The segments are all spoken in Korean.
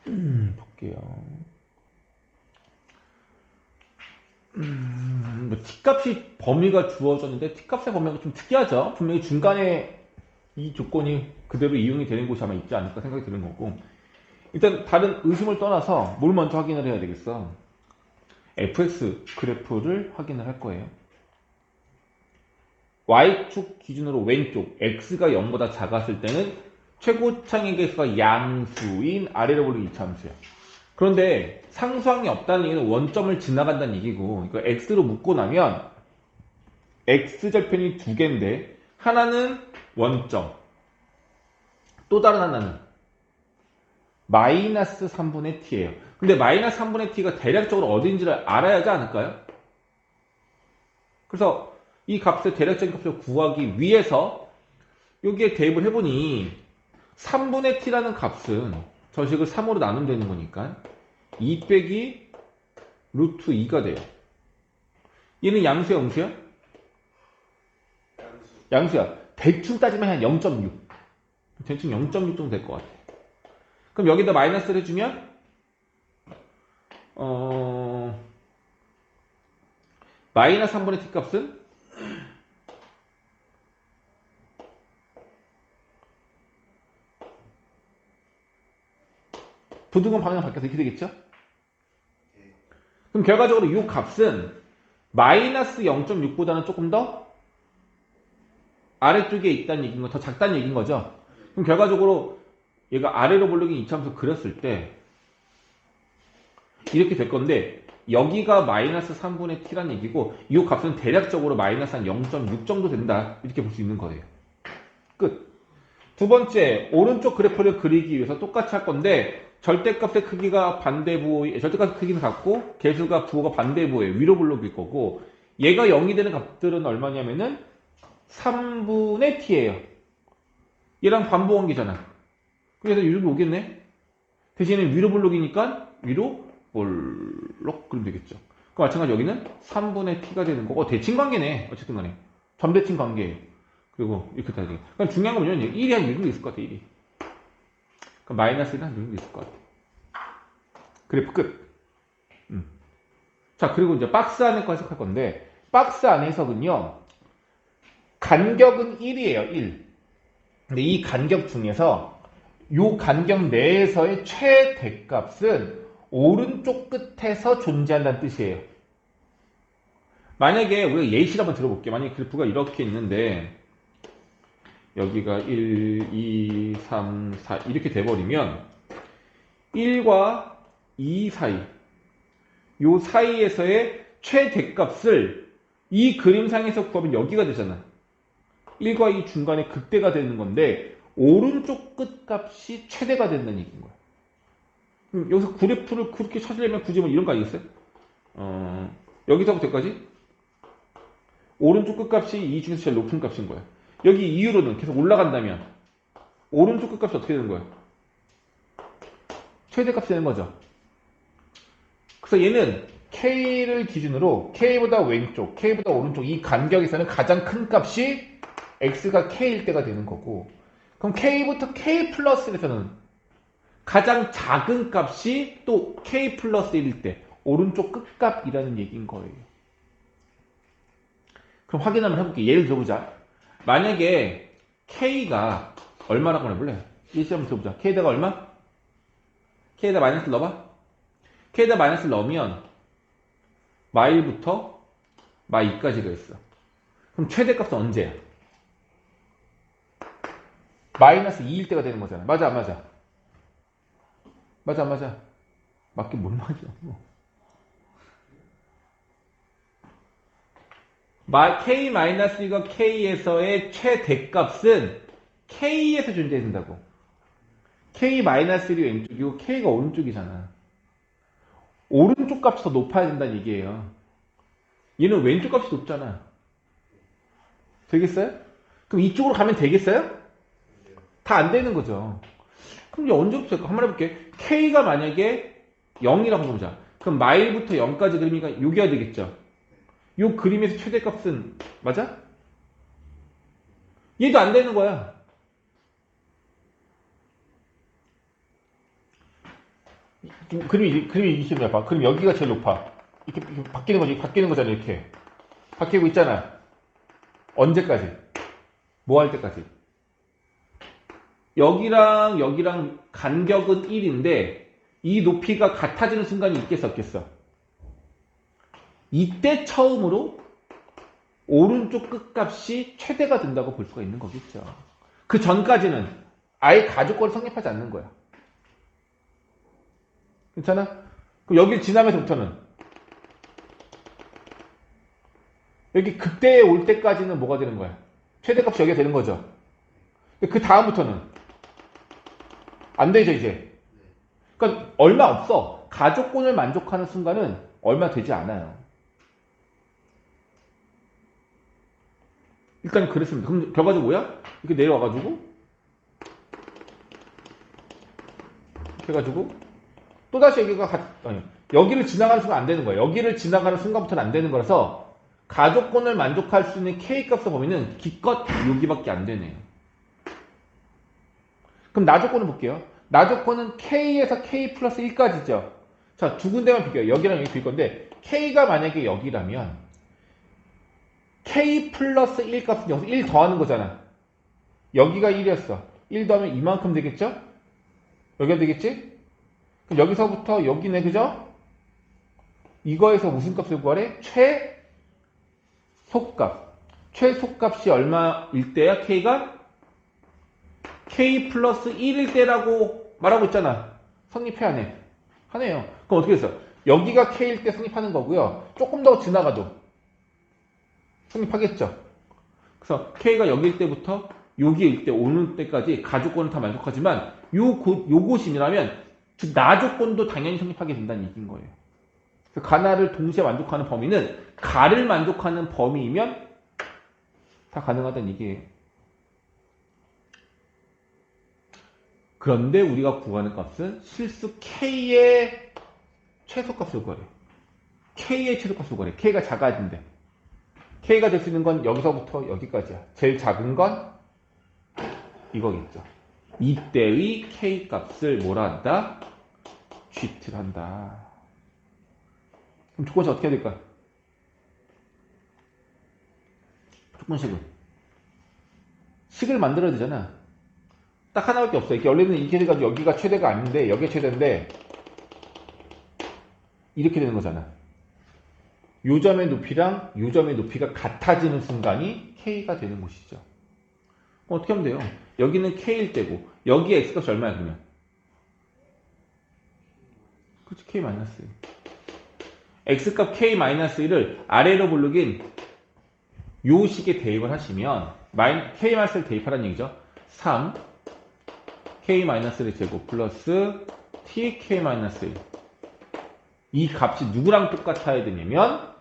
볼게요. 뭐 t값이 범위가 주어졌는데 t값의 범위가 좀 특이하죠. 분명히 중간에 이 조건이 그대로 이용이 되는 곳이 아마 있지 않을까 생각이 드는 거고, 일단 다른 의심을 떠나서 뭘 먼저 확인을 해야 되겠어. fx 그래프를 확인을 할 거예요. y축 기준으로 왼쪽 x가 0보다 작았을 때는 최고창의 개수가 양수인 아래로 볼륨 이차함수야. 그런데 상수항이 없다는 얘기는 원점을 지나간다는 얘기고, 그러니까 x로 묶고 나면 x절편이 두 개인데 하나는 원점, 또 다른 하나는 마이너스 3분의 t예요. 근데 마이너스 3분의 t가 대략적으로 어딘지를 알아야 하지 않을까요? 그래서 이 값을 대략적인 값을 구하기 위해서 여기에 대입을 해보니 3분의 t라는 값은 저식을 3으로 나누면 되는 거니까 2 빼기 루트 2가 돼요. 얘는 양수야, 음수야? 양수야. 대충 따지면 한 0.6. 대충 0.6 정도 될 것 같아. 그럼 여기다 마이너스를 해주면 마이너스 3분의 t 값은 부등호 방향 바뀌어서 이렇게 되겠죠? 그럼 결과적으로 이 값은 마이너스 0.6보다는 조금 더 아래쪽에 있다는 얘기인 거, 더 작다는 얘기인 거죠. 그럼 결과적으로 얘가 아래로 볼륨이 이차함수 그렸을 때 이렇게 될 건데, 여기가 마이너스 3분의 t란 얘기고 이 값은 대략적으로 마이너스 한 0.6 정도 된다, 이렇게 볼 수 있는 거예요. 끝. 두 번째, 오른쪽 그래프를 그리기 위해서 똑같이 할 건데 절대값의 크기가 반대부호, 절대값의 크기는 같고 개수가 부호가 반대부호에 위로 블록일 거고, 얘가 0이 되는 값들은 얼마냐면은 3분의 t예요. 얘랑 반부관계잖아. 그래서 위로 오겠네. 대신에 위로 블록이니까 위로 볼록 그러면 되겠죠. 그 마찬가지 여기는 3분의 t가 되는 거고, 대칭 관계네. 어쨌든 간에 점대칭 관계예요. 그리고 이렇게 따야 되겠다. 그럼 중요한 건 뭐냐면 1이 한 이 정도 있을 것 같아. 1이. 그럼 마이너스 1이 한 이 정도 있을 것 같아. 그래프 끝. 자, 그리고 이제 박스 안에 거 해석할 건데, 박스 안의 해석은요, 간격은 1이에요. 1. 근데 이 간격 중에서 요 간격 내에서의 최대값은 오른쪽 끝에서 존재한다는 뜻이에요. 만약에 우리가 예시를 한번 들어볼게요. 만약에 그래프가 이렇게 있는데 여기가 1, 2, 3, 4 이렇게 돼버리면 1과 2 사이, 요 사이에서의 최대값을 이 그림상에서 구하면 여기가 되잖아. 1과 2 중간에 극대가 되는 건데 오른쪽 끝값이 최대가 된다는 얘기인 거야. 여기서 그래프를 그렇게 찾으려면 굳이 뭐 이런 거 아니겠어요? 여기서부터 여기까지 오른쪽 끝값이 이 중에서 제일 높은 값인 거야. 여기 이후로는 계속 올라간다면 오른쪽 끝값이 어떻게 되는 거야? 최대값이 되는 거죠. 그래서 얘는 K를 기준으로 K보다 왼쪽, K보다 오른쪽 이 간격에서는 가장 큰 값이 X가 K일 때가 되는 거고, 그럼 K부터 K 플러스 1에서는 가장 작은 값이 또 K 플러스 1일 때 오른쪽 끝값이라는 얘기인 거예요. 그럼 확인 한번 해볼게요. 예를 들어보자. 만약에 K가 얼마라고 해볼래? 예시 한번 들어보자. K에다가 얼마? K에다 마이너스 넣어봐. K에다 마이너스 넣으면 마일부터 마2까지가 있어. 그럼 최대값은 언제야? 마이너스 2일 때가 되는 거잖아. 맞아, 안 맞아? 맞아, 안 맞아? 맞긴 뭘 맞아. K-2가 K에서의 최대값은 K에서 존재한다고. K-1이 왼쪽이고 K가 오른쪽이잖아. 오른쪽 값이 더 높아야 된다는 얘기예요. 얘는 왼쪽 값이 높잖아. 되겠어요? 그럼 이쪽으로 가면 되겠어요? 다 안 되는 거죠. 그럼 이제 언제부터 될까? 한번 해볼게. K가 만약에 0이라고 해보자. 그럼 마일부터 0까지 그림이니까 여기가 되겠죠. 이 그림에서 최대값은 맞아? 얘도 안 되는 거야. 그림이 이렇게 봐. 그럼 여기가 제일 높아. 이렇게 바뀌는 거지. 바뀌는 거잖아, 이렇게. 바뀌고 있잖아. 언제까지? 뭐 할 때까지? 여기랑 여기랑 간격은 1인데 이 높이가 같아지는 순간이 있겠어, 없겠어? 이때 처음으로 오른쪽 끝값이 최대가 된다고 볼 수가 있는 거겠죠. 그 전까지는 아예 가족권을 성립하지 않는 거야. 괜찮아? 그럼 여기를 지나면서부터는 여기 극대에 올 때까지는 뭐가 되는 거야? 최대값이 여기가 되는 거죠. 그 다음부터는 안 되죠, 이제. 그러니까 얼마 없어. 가족권을 만족하는 순간은 얼마 되지 않아요. 일단 그랬습니다. 그럼 결과적으로 뭐야? 이렇게 내려와가지고 이렇게 해가지고 또다시 여기를 지나가는 순간 안 되는 거예요. 여기를 지나가는 순간부터는 안 되는 거라서 가족권을 만족할 수 있는 K값의 범위는 기껏 여기밖에 안 되네요. 그럼 나조건을 볼게요. 나조건은 K에서 K 플러스 1까지죠. 자, 두 군데만 비교해요. 여기랑 여기 비교할 건데 K가 만약에 여기라면 K 플러스 1 값은 여기서 1 더하는 거잖아. 여기가 1이었어. 1 더하면 이만큼 되겠죠? 여기가 되겠지? 그럼 여기서부터 여기네, 그죠? 이거에서 무슨 값을 구하래? 최소값. 최소값이 얼마일 때야, K가? K 플러스 1일 때라고 말하고 있잖아. 성립해, 안 해? 하네요. 그럼 어떻게 했어? 여기가 K일 때 성립하는 거고요. 조금 더 지나가도 성립하겠죠. 그래서 K가 여기일 때부터 여기일 때 오는 때까지 가조건은 다 만족하지만 요곳이라면 즉 나조건도 당연히 성립하게 된다는 얘기인 거예요. 그래서 가나를 동시에 만족하는 범위는 가를 만족하는 범위이면 다 가능하다는 얘기예요. 그런데 우리가 구하는 값은 실수 K의 최소값을 구하래. K의 최소값을 구하래. K가 작아진대. K가 될 수 있는 건 여기서부터 여기까지야. 제일 작은 건 이거겠죠. 이때의 K 값을 뭐라 한다? G를 한다. 그럼 조건식 어떻게 해야 될까? 조건식은 식을 만들어야 되잖아. 딱 하나밖에 없어. 이렇게 원래는 이렇게 돼가지고 여기가 최대가 아닌데 여기가 최대인데 이렇게 되는 거잖아. 요 점의 높이랑 요 점의 높이가 같아지는 순간이 K가 되는 곳이죠. 어떻게 하면 돼요? 여기는 K일 때고 여기에 X값이 얼마야 그러면? 그렇지, K-1. X값 K-1을 아래로 부르긴 요 식에 대입을 하시면 K-1을 대입하라는 얘기죠. 3 K-1의 제곱 플러스 TK-1 이 값이 누구랑 똑같아야 되냐면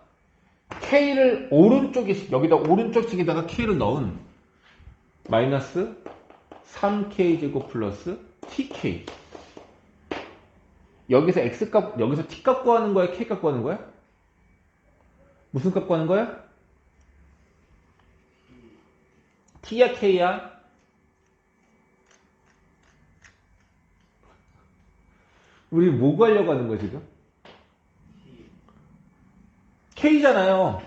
K를 오른쪽에 여기다 오른쪽 식에다가 K를 넣은 마이너스 3K 제곱 플러스 TK 여기서 X값 여기서 T값 구하는 거야? K값 구하는 거야? 무슨 값 구하는 거야? T야 K야? 우리 뭐 구하려고 하는 거야 지금? K잖아요.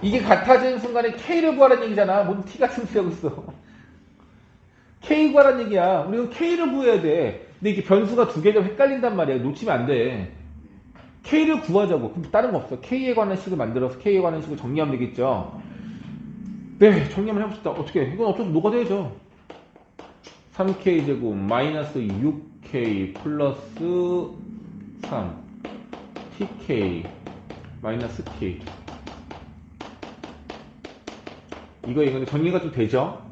이게 같아지는 순간에 K를 구하라는 얘기잖아. 뭔 T 같은 소리 하고 있어. K 구하라는 얘기야. 우리는 K를 구해야 돼. 근데 이게 변수가 두 개면 헷갈린단 말이야. 놓치면 안 돼. K를 구하자고. 그럼 다른 거 없어. K에 관한 식을 만들어서 K에 관한 식을 정리하면 되겠죠. 네, 정리 한번 해봅시다. 어떻게? 이건 어쩌서 녹아내야죠. 3K 제곱 마이너스 6K 플러스 3 TK 마이너스 K 이거 정리가 좀 되죠?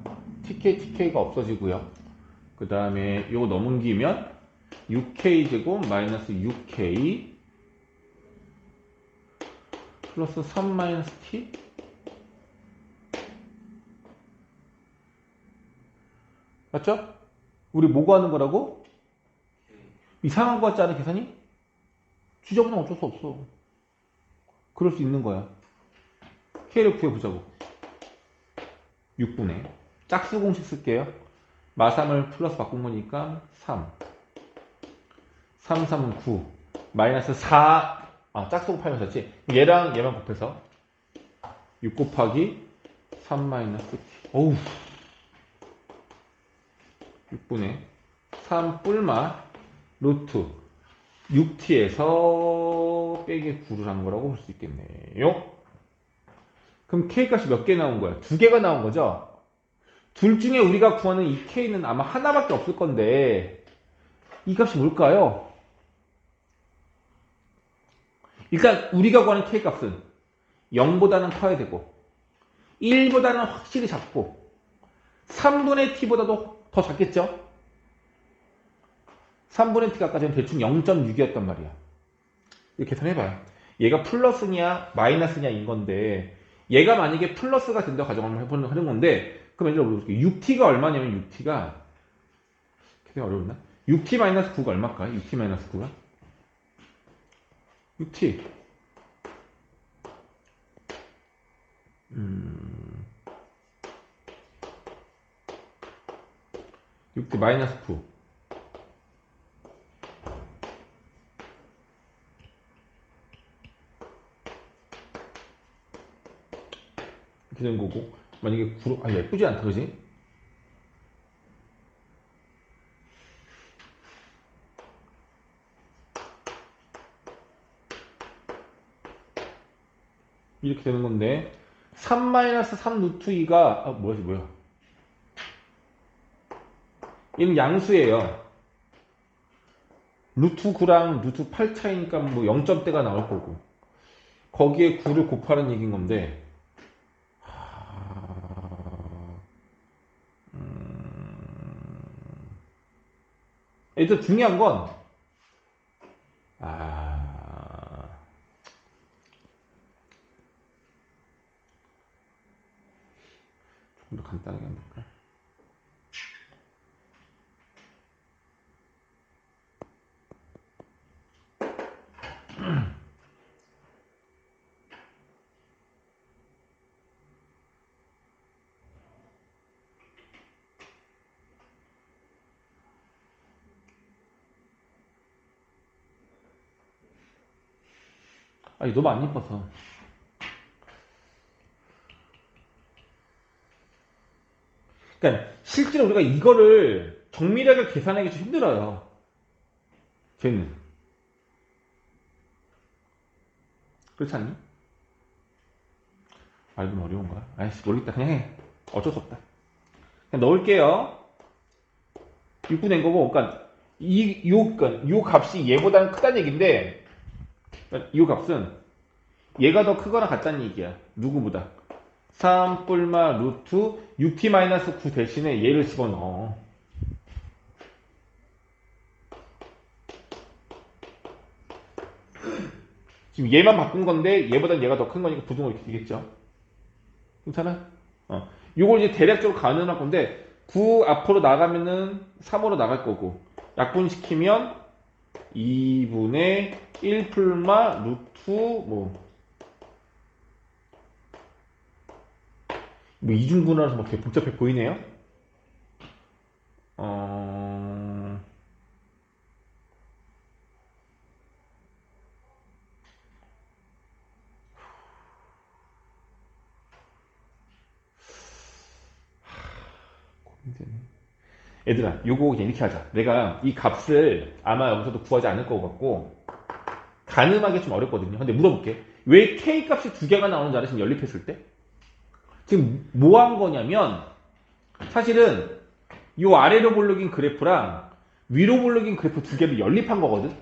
TK가 없어지고요. 그 다음에 이거 넘기면 6K 제곱 마이너스 6K 플러스 3 마이너스 T 맞죠? 우리 뭐 구하는 거라고? 이상한 거 같지 않아 계산이? 지저분하면 어쩔 수 없어. 그럴 수 있는 거야. K를 구해보자고. 6분의 짝수 공식 쓸게요. 마3을 플러스 바꾼 거니까 3 3, 3은 9. 마이너스 4. 짝수고 8면 썼지. 얘랑 얘만 곱해서 6 곱하기 3 마이너스 t. 어우. 6분의 3 뿔마 루트 6t에서 빼기 9를 한 거라고 볼 수 있겠네요. 그럼 k 값이 몇 개 나온 거야? 두 개가 나온 거죠? 둘 중에 우리가 구하는 이 k는 아마 하나밖에 없을 건데 이 값이 뭘까요? 일단 우리가 구하는 k 값은 0보다는 커야 되고 1보다는 확실히 작고 3분의 t보다도 더 작겠죠? 3분의 t가까지는 대충 0.6이었단 말이야. 이렇게 계산해봐요. 얘가 플러스냐 마이너스냐인 건데 얘가 만약에 플러스가 된다고 가정을 하는 건데 그럼 예를 들어 볼게요. 6t가 얼마냐면 6t가 되게 어려웠나? 6t-9가 얼마일까요? 6t-9가? 6t 6t-9 이렇게 된 거고 만약에 9로 예쁘지 않다 그지? 이렇게 되는 건데 3-3 루트 2가 뭐야 얘는 양수예요. 루트 9랑 루트 8 차이니까 뭐 0점대가 나올 거고 거기에 9를 곱하는 얘기인 건데 일단 중요한 건 좀 더 간단하게 한번 볼까? 아니 너무 안 예뻐서 그러니까 실제로 우리가 이거를 정밀하게 계산하기 좀 힘들어요. 쟤는 그렇지 않니? 알면 어려운가? 아이씨 모르겠다 그냥 해. 어쩔 수 없다. 그냥 넣을게요. 6분 낸 거고 그러니까 요 값이 얘보다는 크다는 얘기인데 그러니까 이 값은 얘가 더 크거나 같다는 얘기야. 누구보다 3 뿔마 루트 6t-9 대신에 얘를 집어넣어. 지금 얘만 바꾼 건데 얘보다 얘가 더 큰 거니까 부등호 이렇게 되겠죠. 괜찮아? 요걸 이제 대략적으로 가능할 건데 9 앞으로 나가면은 3으로 나갈 거고 약분시키면 2분의 1 풀마 루트 뭐 이중분할해서 막 되게 복잡해 보이네요. 얘들아, 요거 그냥 이렇게 하자. 내가 이 값을 아마 여기서도 구하지 않을 것 같고 가늠하기 좀 어렵거든요. 근데 물어볼게. 왜 K 값이 두 개가 나오는 줄 알아? 지금 연립했을 때? 지금 뭐 한 거냐면 사실은 요 아래로 볼록인 그래프랑 위로 볼록인 그래프 두 개를 연립한 거거든.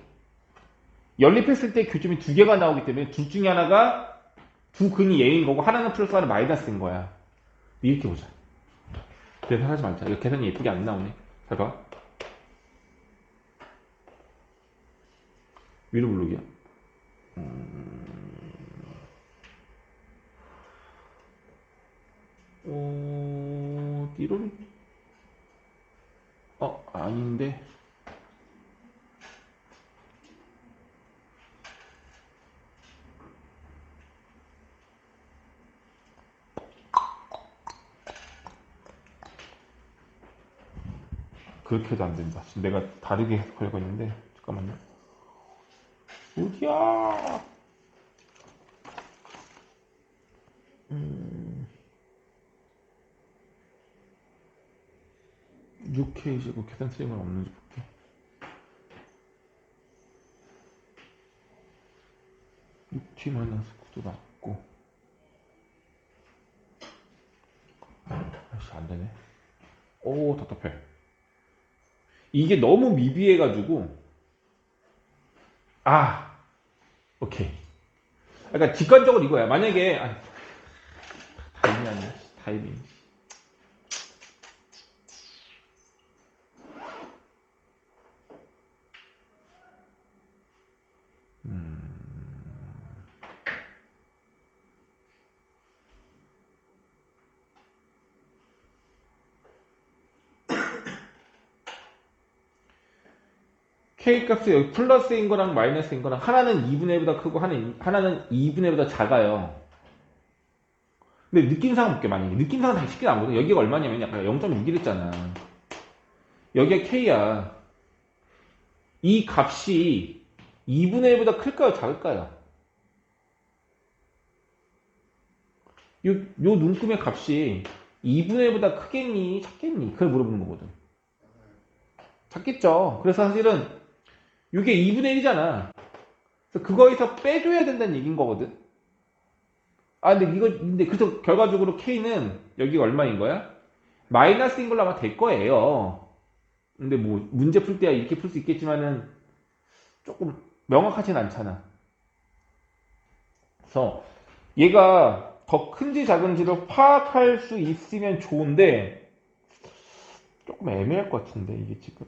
연립했을 때 교점이 두 개가 나오기 때문에 둘 중에 하나가 두 근이 A인 거고 하나는 플러스 하나는 마이너스인 거야. 이렇게 보자. 계산하지 말자. 이거 계산이 예쁘게 안 나오네. 잘 봐. 위로 블록이야. 이런 아닌데. 그렇게 해도 안 된다. 지금 내가 다르게 해석하려고 했는데 잠깐만요. 어디야? 6K제곱 계산 틀린 건 없는지 볼게. t 9도 맞고. 아이씨, 안 되네. 오, 답답해. 이게 너무 미비해가지고. 오케이. 그러니까 직관적으로 이거야. 만약에, 타이밍 아니야. 타이밍. K값이 여기 플러스인 거랑 마이너스인 거랑 하나는 2분의 1보다 크고 하나는 2분의 1보다 작아요. 근데 느낌상 볼게. 만약에 느낌상은 되게 쉽게 나오거든. 여기가 얼마냐면 약간 0.61 했잖아. 여기가 K야. 이 값이 2분의 1보다 클까요? 작을까요? 요 눈금의 값이 2분의 1보다 크겠니? 작겠니? 그걸 물어보는 거거든. 작겠죠. 그래서 사실은 이게 2분의 1이잖아. 그래서 그거에서 빼줘야 된다는 얘기인 거거든. 근데 그래서 결과적으로 K는 여기가 얼마인 거야? 마이너스인 걸로 아마 될 거예요. 근데 뭐 문제 풀 때야 이렇게 풀 수 있겠지만은 조금 명확하진 않잖아. 그래서 얘가 더 큰지 작은지를 파악할 수 있으면 좋은데 조금 애매할 것 같은데 이게 지금.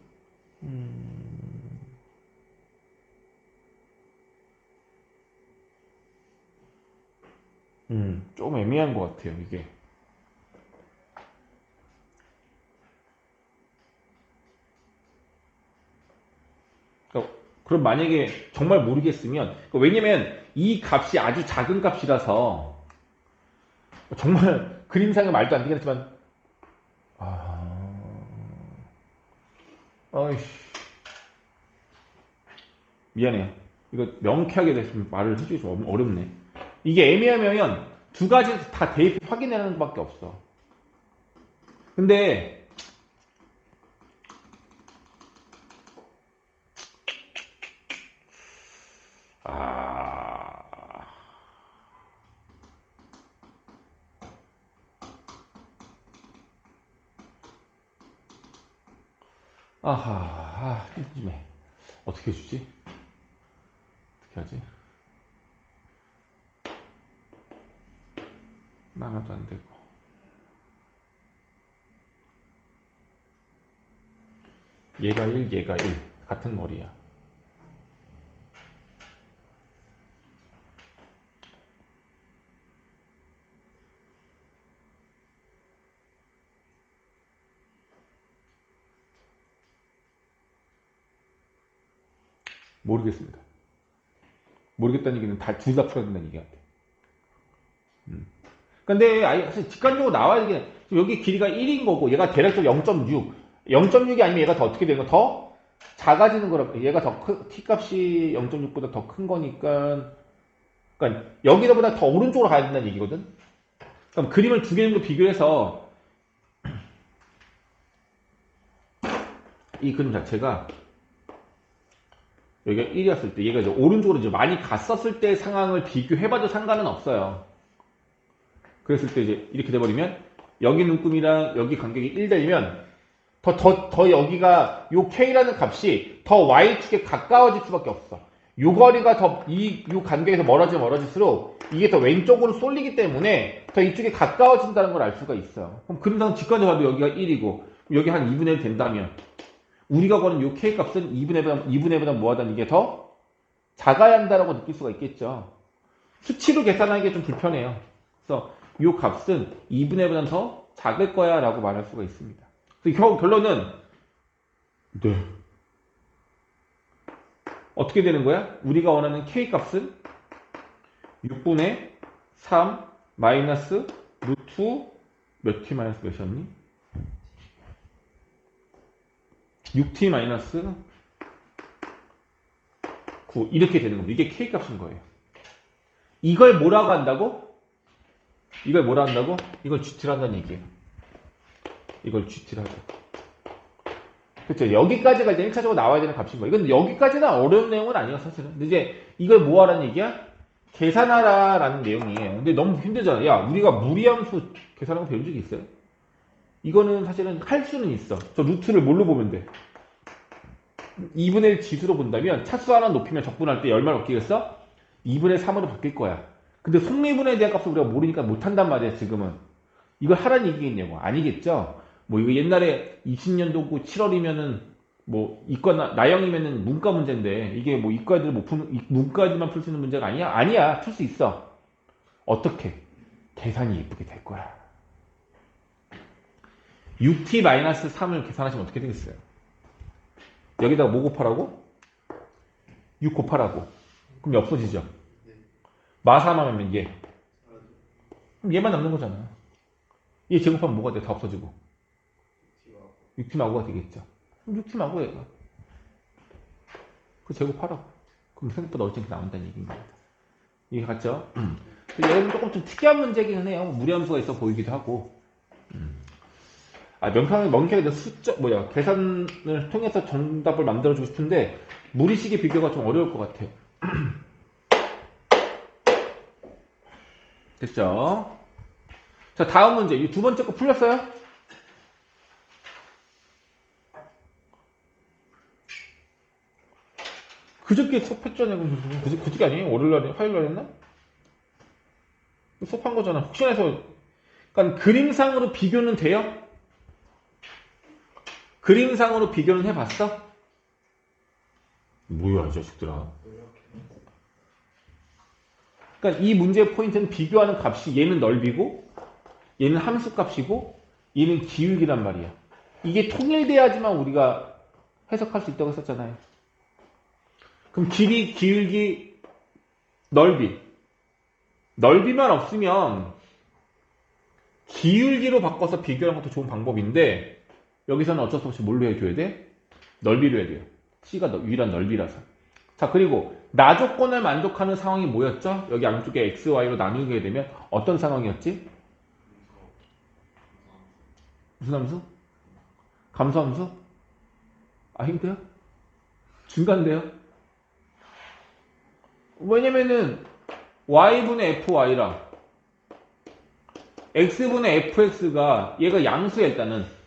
조금 애매한 것 같아요 이게. 그럼 만약에 정말 모르겠으면, 왜냐면 이 값이 아주 작은 값이라서 정말 그림상에 말도 안 되긴 했지만, 아이씨, 미안해요. 이거 명쾌하게 됐으면 말을 해주기 좀 어렵네. 이게 애매하면 두 가지 다 대입 확인하는 것밖에 없어. 근데 아, 아하, 심심해. 어떻게 해주지? 어떻게 하지? 나가도 안 되고. 얘가 1, 얘가 1. 같은 거리야. 모르겠습니다. 모르겠다는 얘기는 둘 다 풀어야 된다는 얘기 같아. 근데 사실 직관적으로 나와야 되긴 해. 지금 여기 길이가 1인 거고 얘가 대략적으로 0.6. 0.6이 아니면 얘가 더 어떻게 되는 거? 더 작아지는 거라. 얘가 t 값이 0.6보다 더 큰 거니까. 그러니까 여기보다 더 오른쪽으로 가야 된다는 얘기거든. 그럼 그림을 두 개로 비교해서 이 그림 자체가 여기가 1이었을 때 얘가 이제 오른쪽으로 이제 많이 갔었을 때 상황을 비교해봐도 상관은 없어요. 그랬을 때 이제 이렇게 돼버리면 여기 눈금이랑 여기 간격이 1 되면 더 여기가 요 K라는 값이 더 Y축에 가까워질 수밖에 없어. 요 거리가 요 간격에서 멀어질수록 이게 더 왼쪽으로 쏠리기 때문에 더 이쪽에 가까워진다는 걸 알 수가 있어요. 그럼 그림상 직관적으로 봐도 여기가 1이고 여기 한 2분의 1 된다면 우리가 거는 요 K 값은 2분의 1보다 뭐하다는 이게 더 작아야 한다라고 느낄 수가 있겠죠. 수치로 계산하기가 좀 불편해요. 그래서 요 값은 2분의 1보다 더 작을 거야 라고 말할 수가 있습니다. 그래서 결론은 네. 어떻게 되는 거야? 우리가 원하는 K 값은 6분의 3 마이너스 루트 몇 T 마이너스 몇이었니? 6T 마이너스 9 이렇게 되는 겁니다. 이게 K값인 거예요. 이걸 뭐라고 한다고? 이걸 뭐라 한다고? 이걸 GT를 한다는 얘기예요. 이걸 GT를 하고. 그렇죠. 여기까지가 이제 1차적으로 나와야 되는 값인 거예요. 이건 여기까지는 어려운 내용은 아니에요, 사실은. 근데 이제 이걸 뭐 하라는 얘기야? 계산하라라는 내용이에요. 근데 너무 힘들잖아. 야, 우리가 무리함수 계산하는 거 배운 적이 있어요? 이거는 사실은 할 수는 있어. 저 루트를 뭘로 보면 돼? 2분의 1 지수로 본다면 차수 하나 높이면 적분할 때 얼마 바뀌겠어? 2분의 3으로 바뀔 거야. 근데 속리분에 대한 값을 우리가 모르니까 못한단 말이야, 지금은. 이걸 하라는 얘기겠냐고. 아니겠죠? 뭐 이거 옛날에 20년도고 7월이면은 뭐 이과 나영이면은 문과 문제인데 이게 뭐 이과애들 못 푸는 문과애들만 풀 수 있는 문제가 아니야? 아니야. 풀 수 있어. 어떻게? 계산이 예쁘게 될 거야. 6t-3을 계산하시면 어떻게 되겠어요? 여기다가 뭐 곱하라고? 6 곱하라고. 그럼 없어지죠? 마삼하면 얘. 그럼 얘만 남는 거잖아. 얘 제곱하면 뭐가 돼? 다 없어지고. 6t 마구가 되겠죠. 그럼 6t 마구 얘가. 그 제곱하라고. 그럼 생각보다 어쨌든 나온다는 얘기입니다. 이게 같죠? 얘는 조금 좀 특이한 문제긴 해요. 무리함수가 있어 보이기도 하고. 명쾌하게 계산을 통해서 정답을 만들어주고 싶은데, 무리식의 비교가 좀 어려울 것 같아요. 됐죠? 자, 다음 문제. 이 두 번째 거 풀렸어요? 그저께 수업했잖아요. 그저께 아니에요? 월요일날에, 화요일날 했나? 수업한 거잖아. 혹시나 해서, 그러니까 그림상으로 비교는 돼요? 그림상으로 비교는 해봤어? 뭐야, 이 자식들아. 그러니까 이 문제의 포인트는 비교하는 값이 얘는 넓이고, 얘는 함수 값이고, 얘는 기울기란 말이야. 이게 통일돼야지만 우리가 해석할 수 있다고 했었잖아요. 그럼 길이, 기울기, 넓이. 넓이만 없으면 기울기로 바꿔서 비교하는 것도 좋은 방법인데, 여기서는 어쩔 수 없이 뭘로 해줘야 돼? 넓이로 해야 돼요. C가 유일한 넓이라서. 자, 그리고 나 조건을 만족하는 상황이 뭐였죠? 여기 양쪽에 X, Y로 나누게 되면 어떤 상황이었지? 무슨 함수? 감소함수? 아닌데요? 중간인데요? 왜냐면은 Y분의 FY라 X분의 FX가 얘가 양수야 일단은.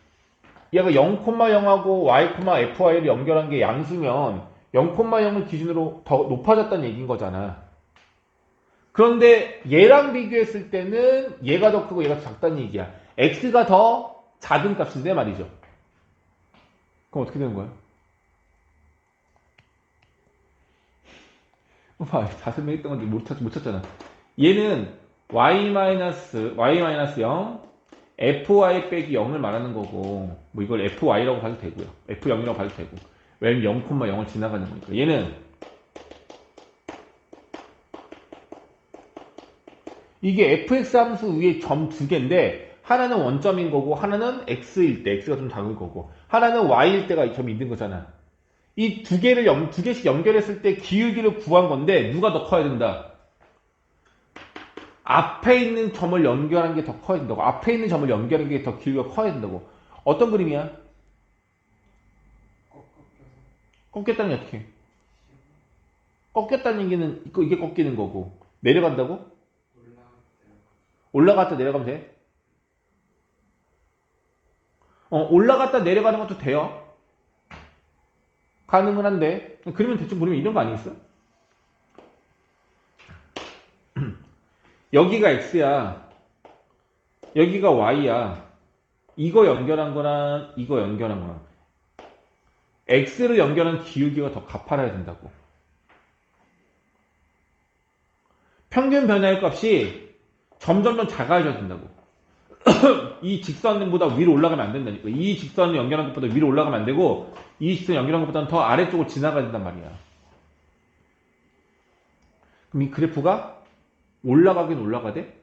얘가 0,0하고 Y,FY를 연결한 게 양수면 0,0을 기준으로 더 높아졌다는 얘기인 거잖아. 그런데 얘랑 비교했을 때는 얘가 더 크고 얘가 더 작다는 얘기야. X가 더 작은 값인데 말이죠. 그럼 어떻게 되는 거야? 봐, 다 설명했던 건데 못 찾잖아. 얘는 y-0 fy 빼기 0을 말하는 거고, 뭐 이걸 fy라고 봐도 되고요. f0이라고 봐도 되고. 왜냐면 0,0을 지나가는 거니까. 얘는 이게 fx 함수 위에 점 두 개인데, 하나는 원점인 거고, 하나는 x일 때, x가 좀 작을 거고, 하나는 y일 때가 이 점이 있는 거잖아. 이 두 개씩 연결했을 때 기울기를 구한 건데, 누가 더 커야 된다? 앞에 있는 점을 연결한 게 더 커야 된다고. 앞에 있는 점을 연결한 게 더 길이가 커야 된다고. 어떤 그림이야? 꺾였다는 게 어떻게? 꺾였다는 얘기는 이게 꺾이는 거고. 내려간다고? 올라갔다 내려가면 돼? 올라갔다 내려가는 것도 돼요. 가능은 한데. 그러면 대충 보면 이런 거 아니겠어? 여기가 x야. 여기가 y야. 이거 연결한 거랑 이거 연결한 거랑 x를 연결한 기울기가 더 가파라야 된다고. 평균 변화의 값이 점점 작아져야 된다고. 이 직선보다 위로 올라가면 안 된다니까. 이 직선을 연결한 것보다 위로 올라가면 안 되고, 이 직선을 연결한 것보다는 더 아래쪽으로 지나가야 된단 말이야. 그럼 이 그래프가 올라가긴 올라가되,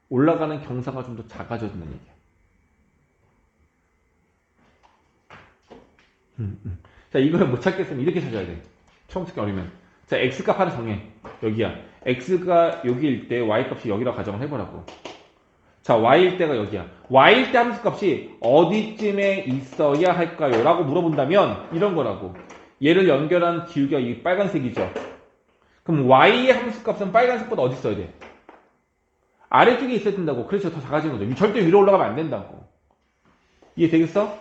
올라가는 경사가 좀 더 작아져야 된다는 얘기야. 자, 이걸 못 찾겠으면 이렇게 찾아야 돼. 처음 찾기 어려면. 자, x값 하나 정해. 여기야. x가 여기일 때 y값이 여기라고 가정을 해보라고. 자, y일 때가 여기야. y일 때 함수값이 어디쯤에 있어야 할까요? 라고 물어본다면 이런 거라고. 얘를 연결한 기울기가 이 빨간색이죠. 그럼 y의 함수값은 빨간색보다 어디 있어야 돼? 아래쪽에 있어야 된다고. 그래서 더 작아지는 거죠. 절대 위로 올라가면 안 된다고. 이해되겠어?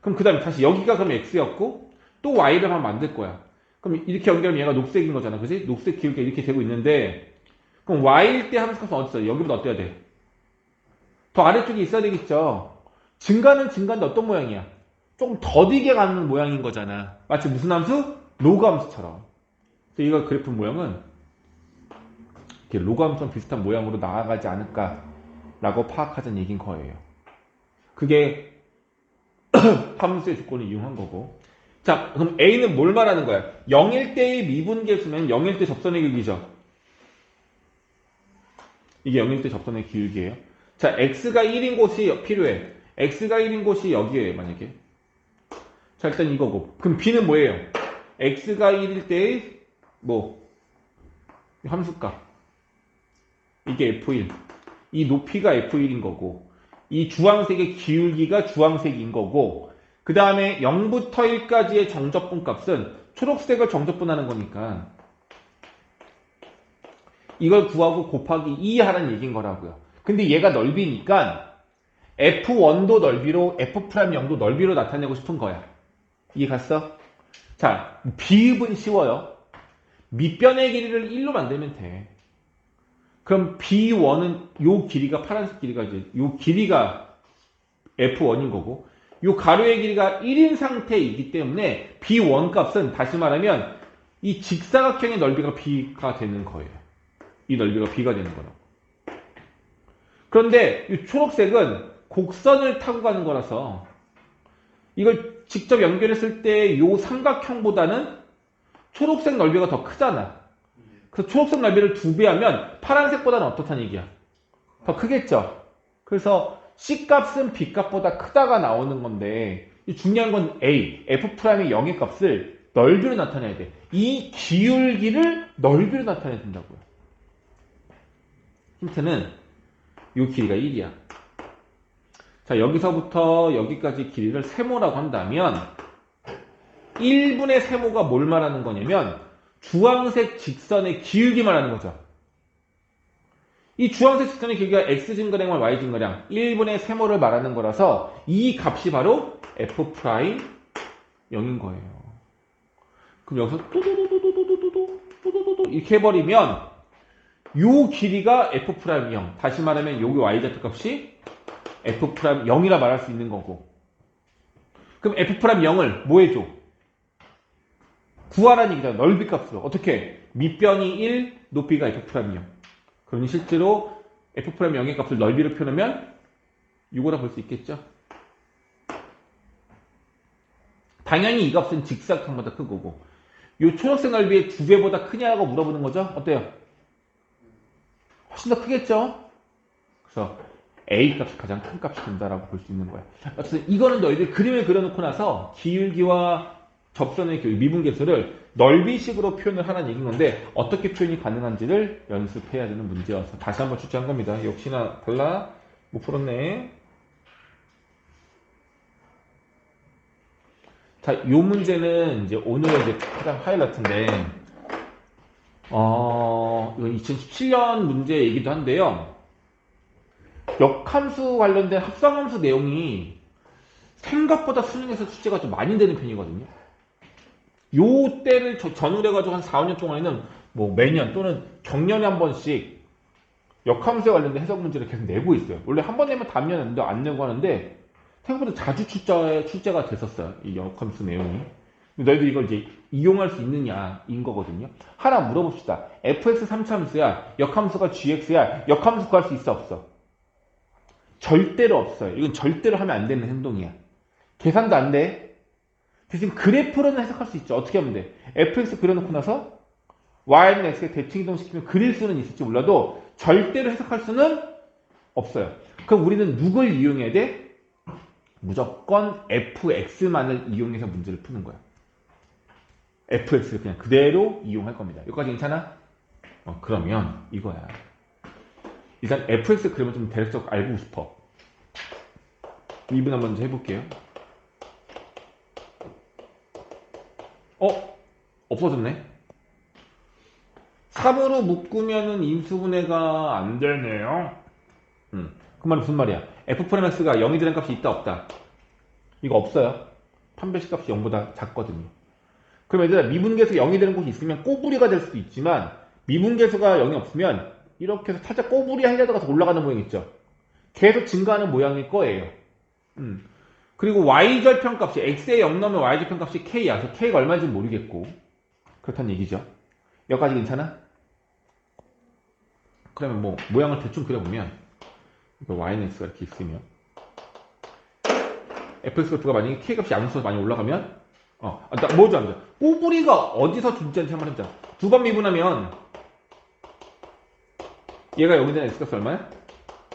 그럼 그 다음에 다시 여기가 그럼 x였고 또 y를 하면 만들 거야. 그럼 이렇게 연결하면 얘가 녹색인 거잖아. 그지? 녹색 기울기가 이렇게 되고 있는데 그럼 y일 때 함수값은 어디 있어요? 여기보다 어때야 돼? 더 아래쪽에 있어야 되겠죠. 증가는 증가인데 어떤 모양이야? 조금 더디게 가는 모양인 거잖아. 마치 무슨 함수? 로그 함수처럼. 이거 그래프 모양은 이렇게 로그 함수랑 비슷한 모양으로 나아가지 않을까라고 파악하자는 얘기인 거예요. 그게 함수의 조건을 이용한 거고. 자, 그럼 A는 뭘 말하는 거야? 0일 때의 미분계수면 0일 때 접선의 길이죠. 이게 0일 때 접선의 길이에요. 자, x가 1인 곳이 필요해. x가 1인 곳이 여기에요, 만약에. 자, 일단 이거고. 그럼 b는 뭐예요? x가 1일 때의 함수값. 이게 f1. 이 높이가 f1인 거고. 이 주황색의 기울기가 주황색인 거고. 그 다음에 0부터 1까지의 정적분 값은 초록색을 정적분하는 거니까 이걸 구하고 곱하기 2 하라는 얘기인 거라고요. 근데 얘가 넓이니까 F1도 넓이로 F'0도 넓이로 나타내고 싶은 거야. 이해 갔어? 자, 비읍은 쉬워요. 밑변의 길이를 1로 만들면 돼. 그럼 B1은 요 길이가 파란색 길이가 이제 요 길이가 F1인 거고 요 가로의 길이가 1인 상태이기 때문에 B1 값은 다시 말하면 이 직사각형의 넓이가 B가 되는 거예요. 이 넓이가 B가 되는 거라고. 그런데 이 초록색은 곡선을 타고 가는 거라서 이걸 직접 연결했을 때 이 삼각형보다는 초록색 넓이가 더 크잖아. 그래서 초록색 넓이를 2배 하면 파란색보다는 어떻다는 얘기야? 더 크겠죠? 그래서 C값은 B값보다 크다가 나오는 건데 중요한 건 A, F'의 0의 값을 넓이로 나타내야 돼. 이 기울기를 넓이로 나타내야 된다고요. 힌트는 이 길이가 1이야. 자, 여기서부터 여기까지 길이를 세모라고 한다면 1분의 세모가 뭘 말하는 거냐면 주황색 직선의 기울기 말하는 거죠. 이 주황색 직선의 길이가 x증가량과 y증가량 1분의 세모를 말하는 거라서 이 값이 바로 F'0인 거예요. 그럼 여기서 또도도도도도도도도도도 이렇게 해버리면 요 길이가 F'0. 다시 말하면 여기 y좌표 값이 F'0이라 말할 수 있는 거고. 그럼 F'0을 뭐 해줘? 구하라는 얘기잖아. 넓이 값으로. 어떻게? 밑변이 1, 높이가 F'0. 그러니 실제로 F'0의 값을 넓이로 표현하면 이거라 볼 수 있겠죠? 당연히 이 값은 직사각형보다 큰 거고. 이 초록색 넓이의 2배보다 크냐고 물어보는 거죠? 어때요? 훨씬 더 크겠죠? 그래서 A 값이 가장 큰 값이 된다라고 볼 수 있는 거야. 어쨌든 이거는 너희들 그림을 그려놓고 나서 기울기와 접선의 미분계수를 넓이식으로 표현을 하라는 얘기인 건데 어떻게 표현이 가능한지를 연습해야 되는 문제여서 다시 한번 출제한 겁니다. 역시나 달라 못 풀었네. 자, 이 문제는 이제 오늘의 이제 가장 하이라이트인데 이건 2017년 문제이기도 한데요. 역함수 관련된 합성함수 내용이 생각보다 수능에서 출제가 좀 많이 되는 편이거든요. 요 때를 전후로 해가지고 한 4, 5년 동안에는 뭐 매년 또는 경년에 한 번씩 역함수에 관련된 해석 문제를 계속 내고 있어요. 원래 한 번 내면 다음 년에 안 내고 하는데 생각보다 자주 출제가 됐었어요. 이 역함수 내용이. 너희들 이걸 이제 이용할 수 있느냐인 거거든요. 하나 물어봅시다. fx 3차함수야. 역함수가 gx야. 역함수 구할 수 있어 없어? 절대로 없어요. 이건 절대로 하면 안 되는 행동이야. 계산도 안 돼. 대신 그래프로는 해석할 수 있죠. 어떻게 하면 돼? fx 그려놓고 나서 y는 x에 대칭 이동시키면 그릴 수는 있을지 몰라도 절대로 해석할 수는 없어요. 그럼 우리는 누굴 이용해야 돼? 무조건 fx만을 이용해서 문제를 푸는 거야. fx를 그냥 그대로 이용할 겁니다. 여기까지 괜찮아? 그러면 이거야. 일단 fx 그러면 좀 대략적으로 알고 싶어. 미분 한번 먼저 해볼게요. 없어졌네. 3으로 묶으면은 인수분해가 안 되네요. 그 말은 무슨 말이야? f'x가 0이 되는 값이 있다 없다? 이거 없어요. 판별식 값이 0보다 작거든요. 그럼 얘들아 미분계수가 0이 되는 곳이 있으면 꼬부리가 될 수도 있지만 미분계수가 0이 없으면 이렇게 해서 살짝 꼬부리 하려다가 올라가는 모양 있죠. 계속 증가하는 모양일 거예요. 그리고 y절편값이 x에 0 넣으면 y절편값이 k야. 그래서 k가 얼마인지 모르겠고 그렇다는 얘기죠. 여기까지 괜찮아? 그러면 뭐 모양을 대충 그려보면 이거 y는 x가 이렇게 있으면 fx가 만약에 k값이 양수가 많이 올라가면 뭐죠 안 돼? 꼬부리가 어디서 존재하는지 한번 해보자. 두 번 미분하면 얘가 여기 되는 x값이 얼마야?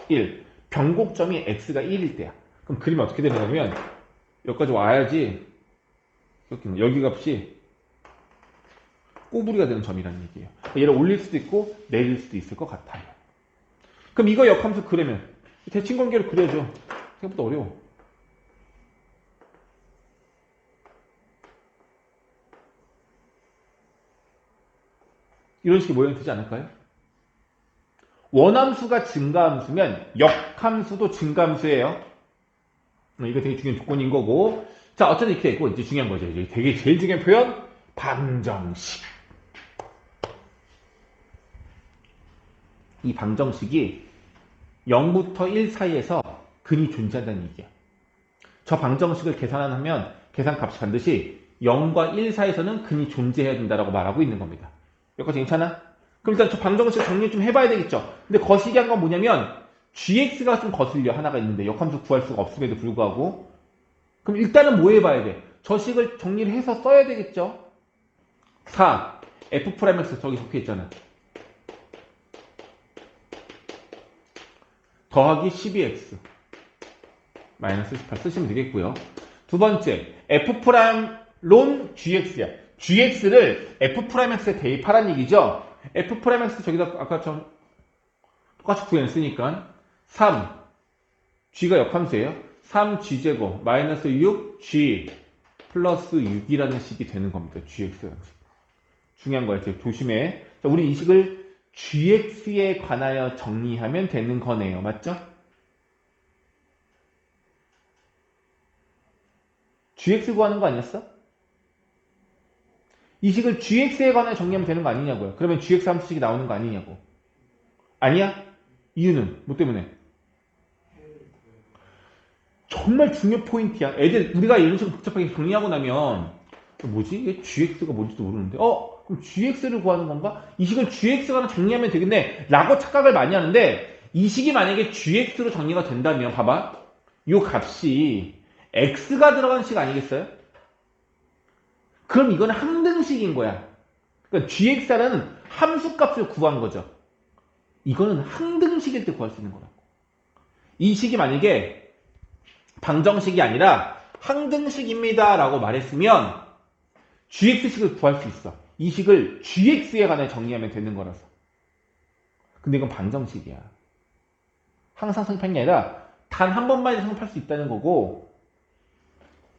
1. 변곡점이 x가 1일 때야. 그럼 그림이 어떻게 되냐면 여기까지 와야지 여기 값이 꼬부리가 되는 점이라는 얘기예요. 얘를 올릴 수도 있고 내릴 수도 있을 것 같아요. 그럼 이거 역함수 그리면 대칭관계로 그려줘. 생각보다 어려워. 이런 식의 모양이 되지 않을까요? 원함수가 증가함수면 역함수도 증가함수예요. 이거 되게 중요한 조건인 거고. 자, 어쨌든 이렇게 있고 이제 중요한 거죠. 이제 되게 제일 중요한 표현 방정식. 이 방정식이 0부터 1 사이에서 근이 존재한다는 얘기야. 저 방정식을 계산하면 계산값이 반드시 0과 1 사이에서는 근이 존재해야 된다라고 말하고 있는 겁니다. 여기까지 괜찮아? 그럼 일단 저 방정식 정리 좀 해봐야 되겠죠. 근데 거시기한 건 뭐냐면 gx가 좀 거슬려. 하나가 있는데 역함수 구할 수가 없음에도 불구하고. 그럼 일단은 뭐 해봐야 돼? 저 식을 정리를 해서 써야 되겠죠. 4 f'x 저기 적혀있잖아. 더하기 12x 마이너스 18 쓰시면 되겠고요. 두 번째 f'론 gx야. gx를 f'x에 대입하라는 얘기죠. f'x 저기다 아까처럼 똑같이 구했으니까 3 g가 역함수예요. 3g제곱 마이너스 6g 플러스 6이라는 식이 되는 겁니다. gx가 중요한 거예요. 조심해. 자, 우리 이 식을 gx에 관하여 정리하면 되는 거네요. 맞죠? gx 구하는 거 아니었어? 이 식을 gx에 관하여 정리하면 되는 거 아니냐고요. 그러면 gx 함수식이 나오는 거 아니냐고. 아니야? 이유는 뭐 때문에? 정말 중요 포인트야. 애들 우리가 이런 식으로 복잡하게 정리하고 나면 뭐지? 이게 gx가 뭔지도 모르는데 그럼 gx를 구하는 건가? 이 식을 gx가 정리하면 되겠네 라고 착각을 많이 하는데 이 식이 만약에 gx로 정리가 된다면 봐봐. 이 값이 x가 들어간 식 아니겠어요? 그럼 이거는 항등식인 거야. 그러니까 gx라는 함수값을 구한 거죠. 이거는 항등식일 때 구할 수 있는 거라고. 이 식이 만약에 방정식이 아니라 항등식입니다 라고 말했으면 gx식을 구할 수 있어. 이 식을 gx에 관해 정리하면 되는 거라서. 근데 이건 방정식이야. 항상 성립하는 게 아니라 단 한 번만 성립할 수 있다는 거고,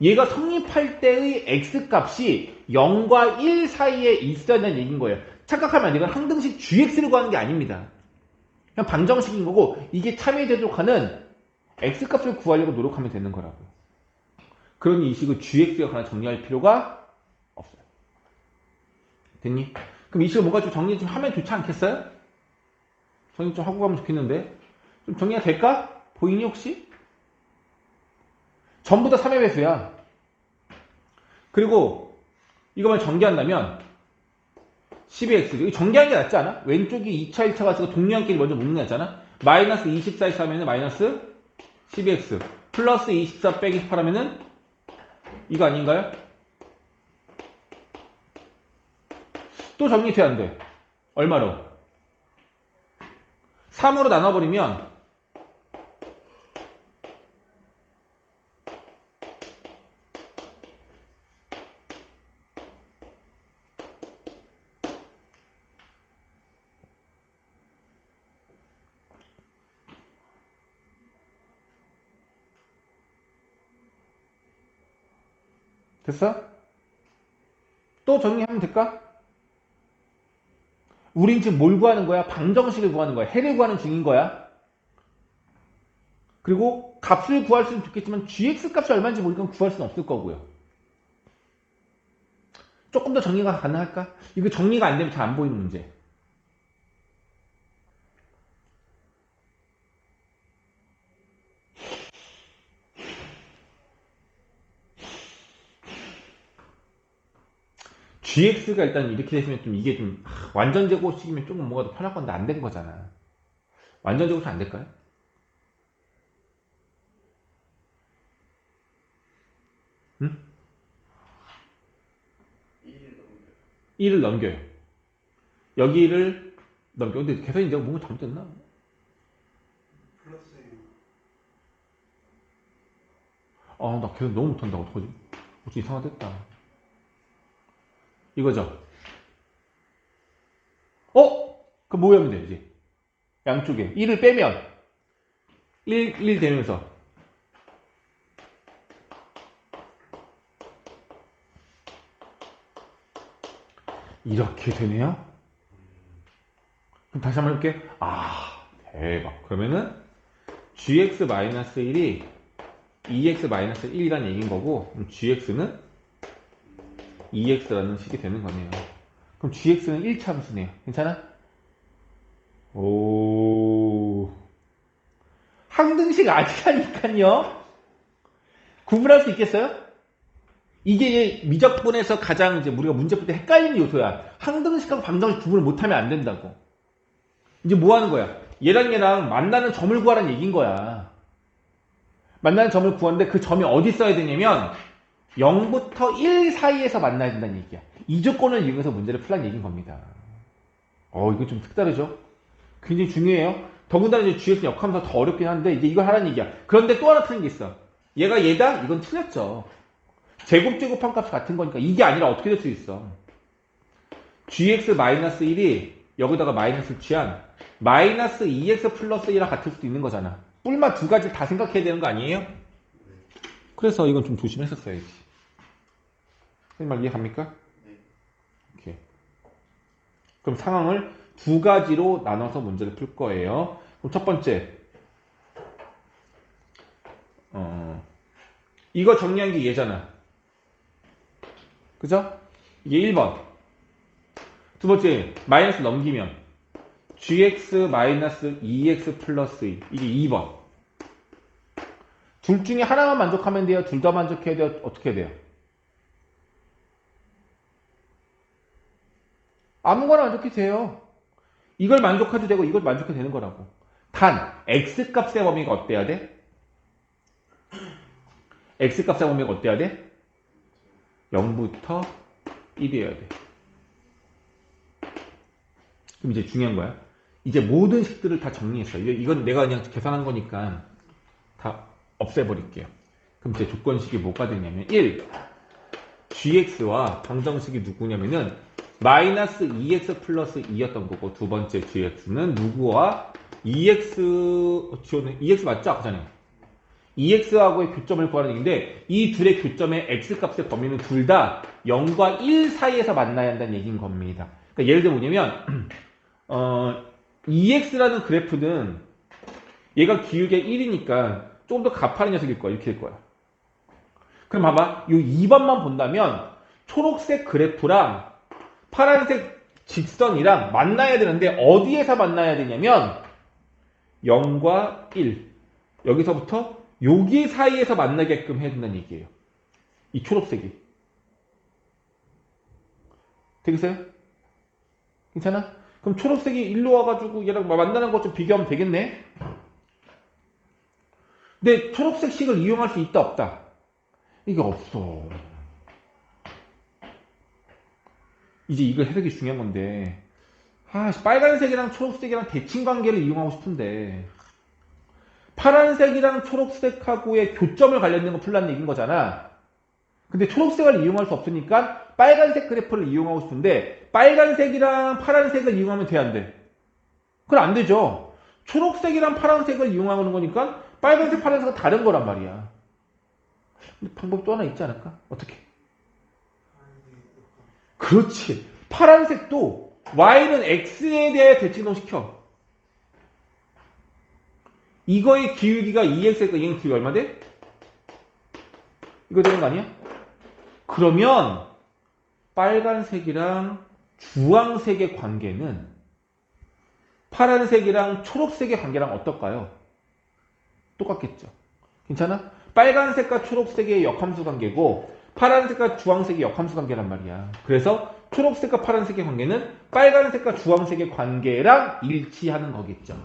얘가 성립할 때의 x값이 0과 1 사이에 있어야 하는 얘기인 거예요. 착각하면 안 돼. 이건 항등식 gx를 구하는 게 아닙니다. 그냥 방정식인 거고, 이게 참여되도록 하는 x값을 구하려고 노력하면 되는 거라고요. 그러니 이 식을 gx에 관해 정리할 필요가 없어요. 됐니? 그럼 이 식을 뭔가 좀 정리 좀 하면 좋지 않겠어요? 정리 좀 하고 가면 좋겠는데. 좀 정리가 될까? 보이니 혹시? 전부 다 3의 배수야. 그리고 이거만 전개한다면 12x. 이거 전개하는 게 낫지 않아? 왼쪽이 2차, 1차 가지고 동류한끼리 먼저 묶는 게 낫잖아? 마이너스 24 하면은 마이너스 12x 플러스 24 빼기 18 하면은 이거 아닌가요? 또 정리돼야 안 돼. 얼마로? 3으로 나눠버리면 됐어? 또 정리하면 될까? 우린 지금 뭘 구하는 거야? 방정식을 구하는 거야. 해를 구하는 중인 거야. 그리고 값을 구할 수는 좋겠지만 gx 값이 얼마인지 모르니까 구할 수는 없을 거고요. 조금 더 정리가 가능할까? 이거 정리가 안 되면 잘 안 보이는 문제. gx가 일단 이렇게 됐으면 좀 이게 좀 완전 제곱식이면 조금 뭐가 더 편할 건데 안 된 거잖아. 완전 제곱식 안 될까요? 응? 1을 넘겨요. 여기를 넘겨. 근데 계산이 내가 뭔가 잘못됐나? 나 계산 너무 못한다. 어떡하지? 어찌 이상하겠다. 이거죠? 그럼 뭐 하면 돼, 이제? 양쪽에 1을 빼면 1 되면서 이렇게 되네요? 그럼 다시 한번 해볼게. 대박. 그러면은 gx-1이 2x-1이라는 얘기인 거고, 그럼 gx는 2x라는 식이 되는 거네요. 그럼 gx는 1차 함수네요. 괜찮아? 오. 항등식 아니라니까요? 구분할 수 있겠어요? 이게 미적분에서 가장 이제 우리가 문제 풀 때 헷갈리는 요소야. 항등식하고 방정식 구분을 못하면 안 된다고. 이제 뭐 하는 거야? 얘랑 만나는 점을 구하라는 얘기인 거야. 만나는 점을 구하는데 그 점이 어디 써야 되냐면 0부터 1 사이에서 만나야 된다는 얘기야. 이 조건을 이용해서 문제를 풀라는 얘기인 겁니다. 이거 좀 특다르죠? 굉장히 중요해요. 더군다나 이제 GS 역함수가 더 어렵긴 한데 이제 이걸 하라는 얘기야. 그런데 또 하나 틀린 게 있어. 얘가 얘다? 이건 틀렸죠. 제곱한 값이 같은 거니까 이게 아니라 어떻게 될 수 있어? gx-1이 여기다가 마이너스를 취한 마이너스 2x 플러스 1이랑 같을 수도 있는 거잖아. 뿔마 두 가지 다 생각해야 되는 거 아니에요? 그래서 이건 좀 조심했었어야지. 선생님 말 이해갑니까? 네. 오케이. 그럼 상황을 두 가지로 나눠서 문제를 풀 거예요. 그럼 첫 번째, 이거 정리한 게 얘잖아. 그죠? 이게 1번. 두 번째, 마이너스 넘기면 gx-2x 플러스 2. 이게 2번. 둘 중에 하나만 만족하면 돼요? 둘 다 만족해야 돼요? 어떻게 돼요? 아무거나 만족해도 돼요. 이걸 만족해도 되고 이걸 만족해도 되는 거라고. 단 x값의 범위가 어때야 돼? x값의 범위가 어때야 돼? 0부터 1이어야 돼. 그럼 이제 중요한 거야. 이제 모든 식들을 다 정리했어. 이건 내가 그냥 계산한 거니까 다 없애버릴게요. 그럼 이제 조건식이 뭐가 되냐면 1. gx와 방정식이 누구냐면은 마이너스 2x 플러스 2였던 거고 두 번째 gx는 누구와 2x 맞죠? 아까 전에 2x하고의 교점을 구하는 얘기인데 이 둘의 교점의 x값의 범위는 둘 다 0과 1 사이에서 만나야 한다는 얘기인 겁니다. 그러니까 예를 들어 뭐냐면 2x라는 그래프는 얘가 기울기가 1이니까 조금 더 가파른 녀석일 거야. 이렇게 될 거야. 그럼 봐봐. 이 2번만 본다면 초록색 그래프랑 파란색 직선이랑 만나야 되는데 어디에서 만나야 되냐면 0과 1 여기서부터 여기 사이에서 만나게끔 해야 된다는 얘기예요. 이 초록색이. 되겠어요? 괜찮아? 그럼 초록색이 일로 와가지고 얘랑 만나는 것 좀 비교하면 되겠네? 근데 초록색 식을 이용할 수 있다 없다? 이게 없어. 이제 이거 해석이 중요한 건데 빨간색이랑 초록색이랑 대칭 관계를 이용하고 싶은데 파란색이랑 초록색하고의 교점을 관련된 거 풀라는 얘기인 거잖아. 근데 초록색을 이용할 수 없으니까 빨간색 그래프를 이용하고 싶은데 빨간색이랑 파란색을 이용하면 돼 안 돼? 그건 안 되죠. 초록색이랑 파란색을 이용하는 거니까 빨간색 파란색은 다른 거란 말이야. 근데 방법이 또 하나 있지 않을까? 어떻게? 그렇지. 파란색도 y는 x에 대해 대칭동시켜. 이거의 기울기가 2x니까 얘는 기울기 얼마 돼? 이거 되는 거 아니야? 그러면 빨간색이랑 주황색의 관계는 파란색이랑 초록색의 관계랑 어떨까요? 똑같겠죠. 괜찮아? 빨간색과 초록색의 역함수 관계고 파란색과 주황색의 역함수 관계란 말이야. 그래서 초록색과 파란색의 관계는 빨간색과 주황색의 관계랑 일치하는 거겠죠.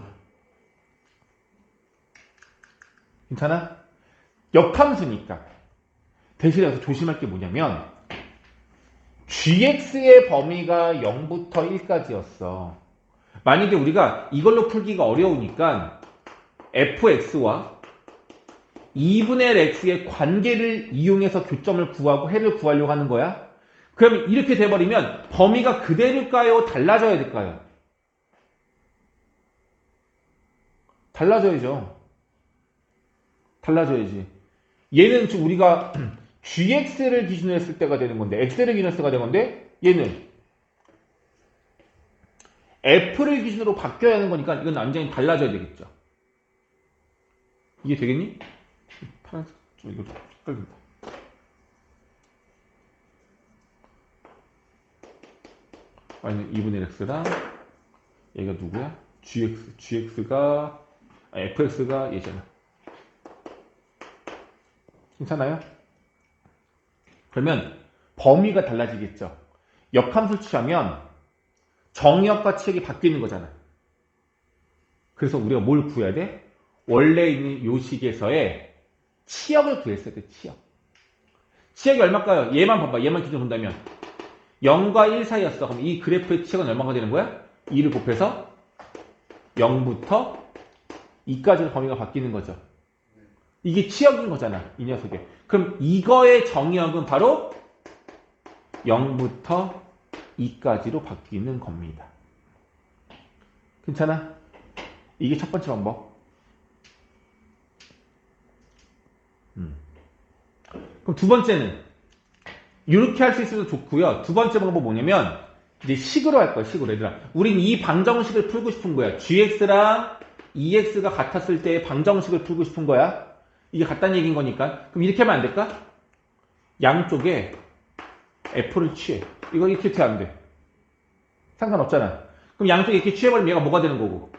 괜찮아? 역함수니까. 대신에 여기서 조심할 게 뭐냐면 gx의 범위가 0부터 1까지였어. 만약에 우리가 이걸로 풀기가 어려우니까 fx와 2분의 x의 관계를 이용해서 교점을 구하고 해를 구하려고 하는 거야. 그럼 이렇게 돼버리면 범위가 그대로일까요? 달라져야 될까요? 달라져야죠. 달라져야지. 얘는 지금 우리가 gx를 기준으로 했을 때가 되는 건데 x를 기준으로 했을 때가 되는 건데 얘는 f를 기준으로 바뀌어야 하는 거니까 이건 완전히 달라져야 되겠죠. 이게 되겠니? 파란색 좀 이거 헷갈린다. y는 2분의 x랑 얘가 누구야? gx가 fx가 얘잖아. 괜찮아요? 그러면 범위가 달라지겠죠. 역함수를 취하면 정역과 치역이 바뀌는 거잖아. 그래서 우리가 뭘 구해야 돼? 원래 있는 요식에서의 치역을 구했어야 돼. 치역이 얼마일까요? 얘만 봐봐. 얘만 기준으로 본다면 0과 1 사이였어. 그럼 이 그래프의 치역은 얼마가 되는 거야? 2를 곱해서 0부터 2까지의 범위가 바뀌는 거죠. 이게 치역인 거잖아. 이 녀석의. 그럼 이거의 정역은 바로 0부터 2까지로 바뀌는 겁니다. 괜찮아? 이게 첫 번째 방법. 그럼 두 번째는 이렇게 할 수 있어도 좋고요. 두 번째 방법은 뭐냐면 이제 식으로 할 거야. 식으로. 얘들아, 우린 이 방정식을 풀고 싶은 거야. gx랑 ex가 같았을 때의 방정식을 풀고 싶은 거야. 이게 같다는 얘기인 거니까. 그럼 이렇게 하면 안 될까? 양쪽에 f를 취해. 이거 이렇게 하면 돼. 상관없잖아. 그럼 양쪽에 이렇게 취해버리면 얘가 뭐가 되는 거고?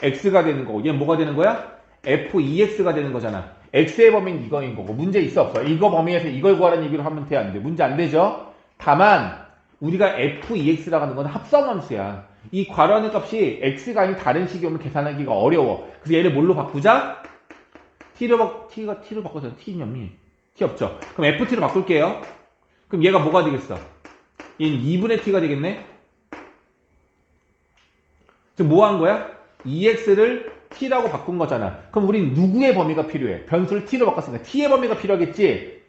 x가 되는 거고. 얘는 뭐가 되는 거야? f2x가 되는 거잖아. x의 범위는 이거인 거고. 문제 있어 없어? 이거 범위에서 이걸 구하라는 얘기로 하면 돼, 안 돼? 문제 안 되죠? 다만 우리가 f2x라고 하는 건 합성함수야. 이 괄호하는 값이 x가 아닌 다른 식이 오면 계산하기가 어려워. 그래서 얘를 뭘로 바꾸자? t로 바꿔서 t냐니? t 없죠? 그럼 ft로 바꿀게요. 그럼 얘가 뭐가 되겠어? 얘는 2분의 t가 되겠네? 지금 뭐 한 거야? 2x를 t라고 바꾼 거잖아. 그럼 우린 누구의 범위가 필요해? 변수를 t로 바꿨으니까 t의 범위가 필요하겠지?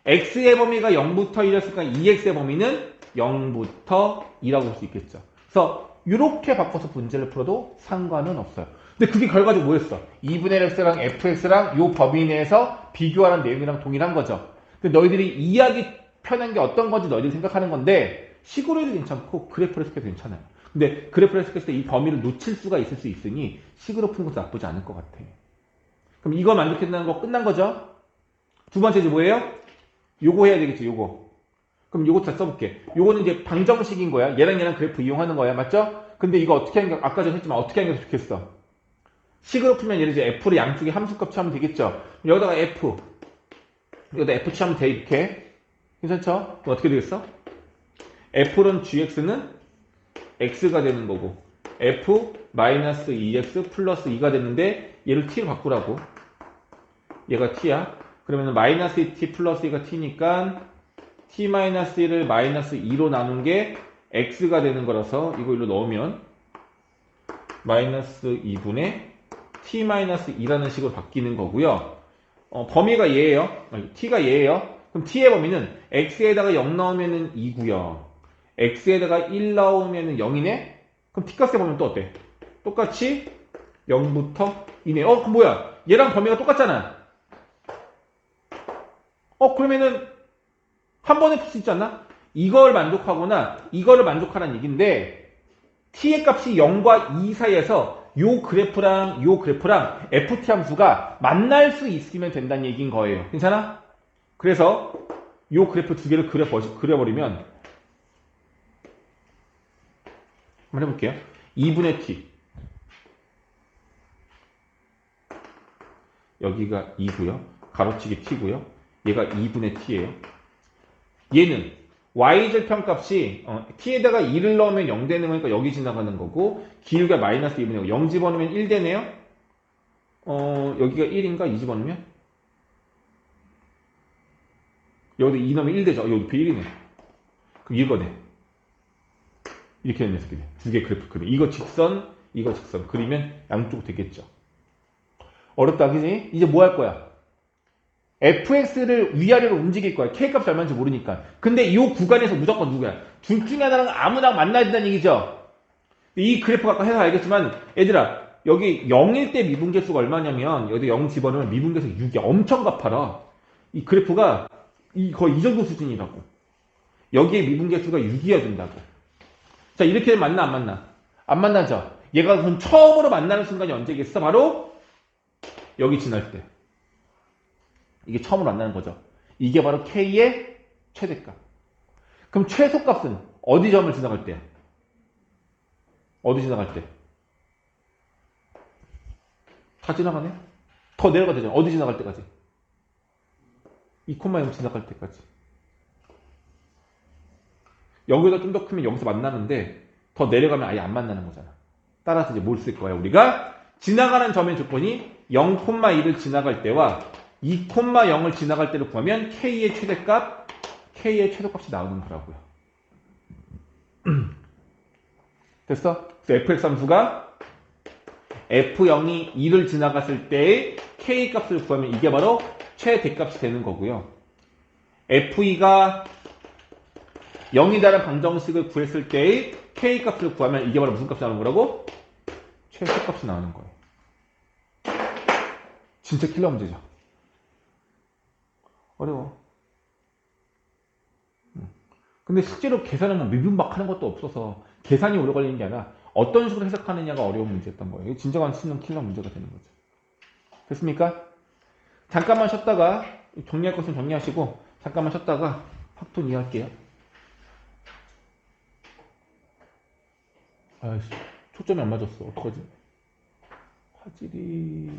x의 범위가 0부터 1이었으니까 2x의 범위는 0부터 2라고 볼 수 있겠죠. 그래서 이렇게 바꿔서 문제를 풀어도 상관은 없어요. 근데 그게 결과적으로 뭐였어? 2분의 x랑 fx랑 이 범위 내에서 비교하는 내용이랑 동일한 거죠. 근데 너희들이 이해하기 편한 게 어떤 건지 너희들이 생각하는 건데 식으로 해도 괜찮고 그래프로 해도 괜찮아요. 근데 그래프를 해석했을 때 이 범위를 놓칠 수가 있을 수 있으니 식으로 푸는 것도 나쁘지 않을 것 같아. 그럼 이거 만족한다는 거 끝난 거죠? 두 번째지 뭐예요? 요거 해야 되겠죠, 요거. 그럼 요거 다 써볼게. 요거는 이제 방정식인 거야. 얘랑 그래프 이용하는 거야. 맞죠? 근데 이거 어떻게 하는 게, 아까 전에 했지만 어떻게 하는 게 좋겠어? 식으로 풀면 예를 들어 f를 양쪽에 함수값 취하면 되겠죠? 여기다가 여기다 f 취하면 돼, 이렇게. 괜찮죠? 그럼 어떻게 되겠어? f는 gx는 x가 되는 거고 f-2x 플러스 2가 됐는데 얘를 t로 바꾸라고. 얘가 t야. 그러면 마이너스 2t 플러스 2가 t니까 t-1을 마이너스 2로 나눈 게 x가 되는 거라서 이거 일로 넣으면 마이너스 2분의 t-2라는 식으로 바뀌는 거고요. 범위가 얘예요. t가 얘예요. 그럼 t의 범위는 x에다가 0 넣으면 2고요. x에다가 1 넣으면 0이네? 그럼 t값의 범위는 또 어때? 똑같이 0부터 2네. 그럼 뭐야? 얘랑 범위가 똑같잖아. 그러면은 한 번에 풀 수 있지 않나? 이걸 만족하거나 이거를 만족하라는 얘기인데 t의 값이 0과 2 사이에서 요 그래프랑 요 그래프랑 ft 함수가 만날 수 있으면 된다는 얘기인 거예요. 괜찮아? 그래서 요 그래프 두 개를 그려버리면 한번 해볼게요. 2분의 t 여기가 2고요. 가로치기 t고요. 얘가 2분의 t예요. 얘는 y절편값이 t에다가 2를 넣으면 0 되는 거니까 여기 지나가는 거고 기울기가 마이너스 2분의 0. 0 집어넣으면 1 되네요. 여기가 1인가? 2 집어넣으면? 여기도 2 넣으면 1 되죠. 여기 높이 1이네. 그럼 이거네. 이렇게 되는 녀석이네. 두 개 그래프 그림. 이거 직선, 이거 직선. 그리면 양쪽 되겠죠. 어렵다, 그지? 이제 뭐 할 거야? fx를 위아래로 움직일 거야. k값이 얼마인지 모르니까. 근데 이 구간에서 무조건 누구야? 둘 중에 하나랑 아무나 만나야 된다는 얘기죠. 이 그래프 아까 해서 알겠지만 얘들아 여기 0일 때 미분계수가 얼마냐면 여기 0 집어넣으면 미분계수 6이 엄청 가파라. 이 그래프가 거의 이 정도 수준이라고. 여기에 미분계수가 6이어야 된다고. 자 이렇게 되면 만나 안 만나? 안 만나죠. 얘가 그럼 처음으로 만나는 순간이 언제겠어? 바로 여기 지날 때. 이게 처음으로 만나는 거죠. 이게 바로 K의 최대값. 그럼 최소값은 어디 점을 지나갈 때? 어디 지나갈 때? 다 지나가네? 더 내려가 되잖아. 어디 지나갈 때까지? 2,0 지나갈 때까지. 여기가 좀 더 크면 여기서 만나는데 더 내려가면 아예 안 만나는 거잖아. 따라서 이제 뭘 쓸 거야? 우리가 지나가는 점의 조건이 0,2를 지나갈 때와 2,0을 지나갈 때를 구하면 K의 최대값, K의 최소값이 나오는 거라고요. 됐어? 그래서 fx 함수가 f0이 2를 지나갔을 때의 K 값을 구하면 이게 바로 최대값이 되는 거고요. f2가 0이라는 방정식을 구했을 때의 K 값을 구하면 이게 바로 무슨 값이 나오는 거라고? 최소값이 나오는 거예요. 진짜 킬러 문제죠. 어려워. 근데 실제로 계산은 뭐 미분막 하는 것도 없어서 계산이 오래 걸리는 게 아니라 어떤 식으로 해석하느냐가 어려운 문제였던 거예요. 이게 진정한 수능 킬러 문제가 되는 거죠. 됐습니까? 잠깐만 쉬었다가 정리할 것은 정리하시고 잠깐만 쉬었다가 확통 이해할게요. 아이씨 초점이 안 맞았어. 어떡하지? 화질이